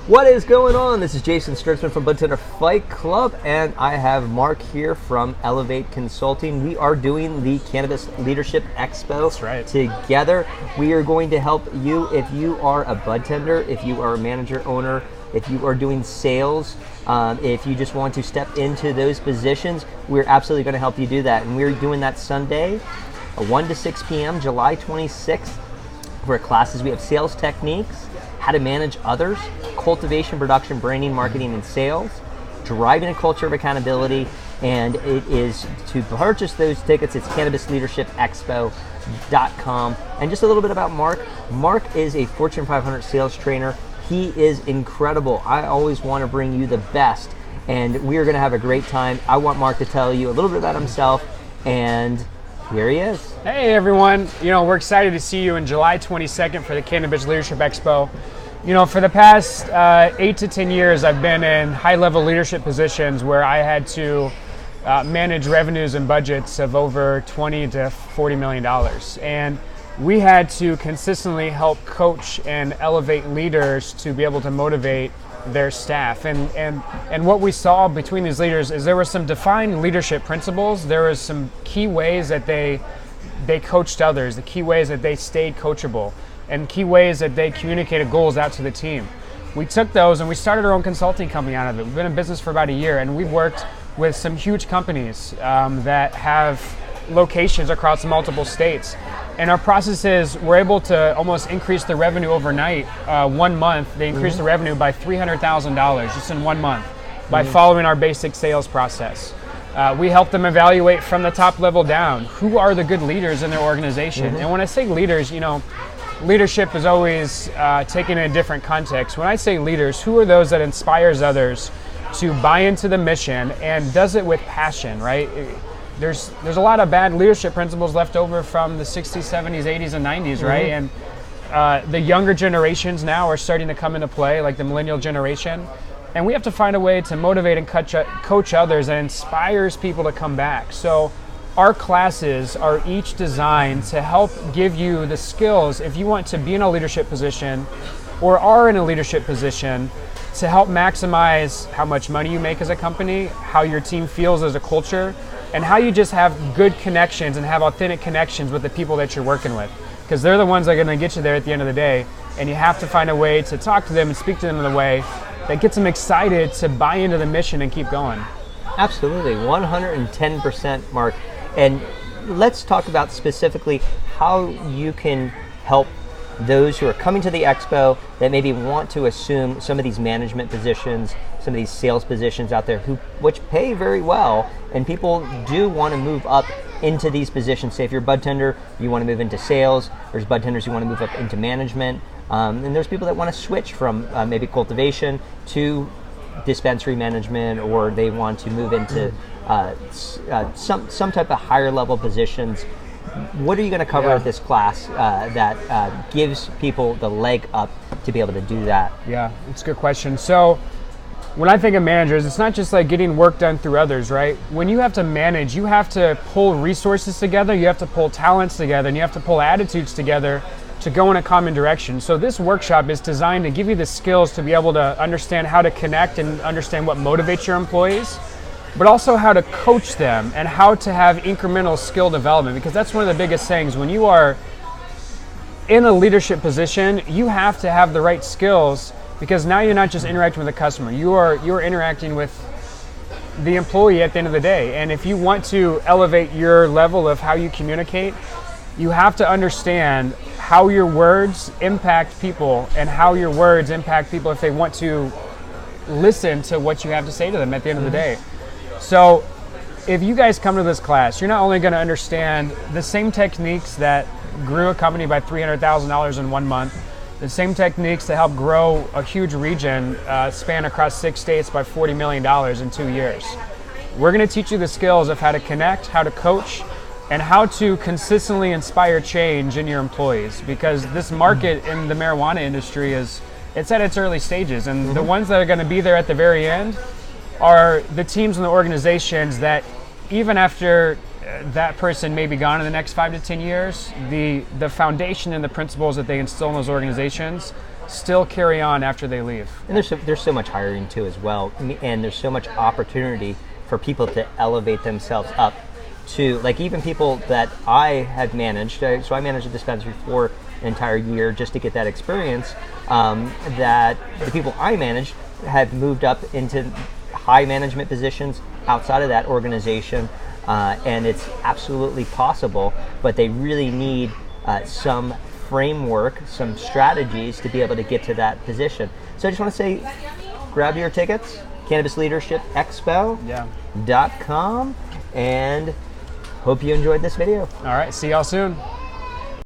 What is going on? This is Jason Sturtzman from Budtender Fight Club, and I have Mark here from Elevate Consulting. We are doing the Cannabis Leadership Expo. That's right. Together. We are going to help you if you are a budtender, if you are a manager, owner, if you are doing sales, if you just want to step into those positions. We're absolutely going to help you do that, and we're doing that Sunday, 1 to 6 p.m., July 26th. For classes, we have sales techniques, how to manage others, cultivation, production, branding, marketing, and sales, driving a culture of accountability, and it is to purchase those tickets. It's cannabisleadershipexpo.com. And just a little bit about Mark. Mark is a Fortune 500 sales trainer. He is incredible. I always want to bring you the best, and we are going to have a great time. I want Mark to tell you a little bit about himself, and here he is. Hey everyone, we're excited to see you on July 22nd for the Cannabis Leadership Expo. For the past 8 to 10 years, I've been in high-level leadership positions where I had to manage revenues and budgets of over $20 to $40 million. And we had to consistently help coach and elevate leaders to be able to motivate their staff. And what we saw between these leaders is there were some defined leadership principles. There was some key ways that they coached others, the key ways that they stayed coachable, and key ways that they communicated goals out to the team. We took those and we started our own consulting company out of it. We've been in business for about a year, and we've worked with some huge companies that have locations across multiple states. And our processes were able to almost increase the revenue overnight. 1 month, they increased the revenue by $300,000 just in 1 month by following our basic sales process. We help them evaluate from the top level down who are the good leaders in their organization. And when I say leaders, leadership is always taken in a different context. When I say leaders, who are those that inspires others to buy into the mission and does it with passion, right? There's a lot of bad leadership principles left over from the 60s, 70s, 80s, and 90s, right? And the younger generations now are starting to come into play, like the millennial generation. And we have to find a way to motivate and coach others that inspires people to come back. So our classes are each designed to help give you the skills if you want to be in a leadership position or are in a leadership position, to help maximize how much money you make as a company, how your team feels as a culture, and how you just have good connections and have authentic connections with the people that you're working with. Because they're the ones that are going to get you there at the end of the day, and you have to find a way to talk to them and speak to them in a way that gets them excited to buy into the mission and keep going. Absolutely, 110%, Mark. And let's talk about specifically how you can help those who are coming to the expo that maybe want to assume some of these management positions, some of these sales positions out there which pay very well, and people do want to move up into these positions. Say if you're a budtender, you want to move into sales. There's budtenders who want to move up into management, and there's people that want to switch from maybe cultivation to dispensary management, or they want to move into some type of higher level positions. What are you going to cover at this class that gives people the leg up to be able to do that? Yeah, it's a good question. So when I think of managers, it's not just like getting work done through others, right? When you have to manage, you have to pull resources together, you have to pull talents together, and you have to pull attitudes together to go in a common direction. So this workshop is designed to give you the skills to be able to understand how to connect and understand what motivates your employees, but also how to coach them and how to have incremental skill development, because that's one of the biggest things. When you are in a leadership position, you have to have the right skills, because now you're not just interacting with the customer, you're interacting with the employee at the end of the day. And if you want to elevate your level of how you communicate, you have to understand how your words impact people and how your words impact people if they want to listen to what you have to say to them at the end of the day. So if you guys come to this class, you're not only going to understand the same techniques that grew a company by $300,000 in 1 month, the same techniques to help grow a huge region span across 6 states by $40 million in 2 years. We're going to teach you the skills of how to connect, how to coach, and how to consistently inspire change in your employees, because this market in the marijuana industry it's at its early stages, and the ones that are going to be there at the very end are the teams and the organizations that even after that person may be gone in the next 5 to 10 years, the foundation and the principles that they instill in those organizations still carry on after they leave. And there's so much hiring too as well, and there's so much opportunity for people to elevate themselves up to, like, even people that I had managed. So I managed a dispensary for an entire year just to get that experience. That the people I managed had moved up into high management positions outside of that organization, and it's absolutely possible. But they really need some framework, some strategies to be able to get to that position. So I just want to say, grab your tickets, Cannabis Leadership Expo.com, and hope you enjoyed this video. All right, see y'all soon.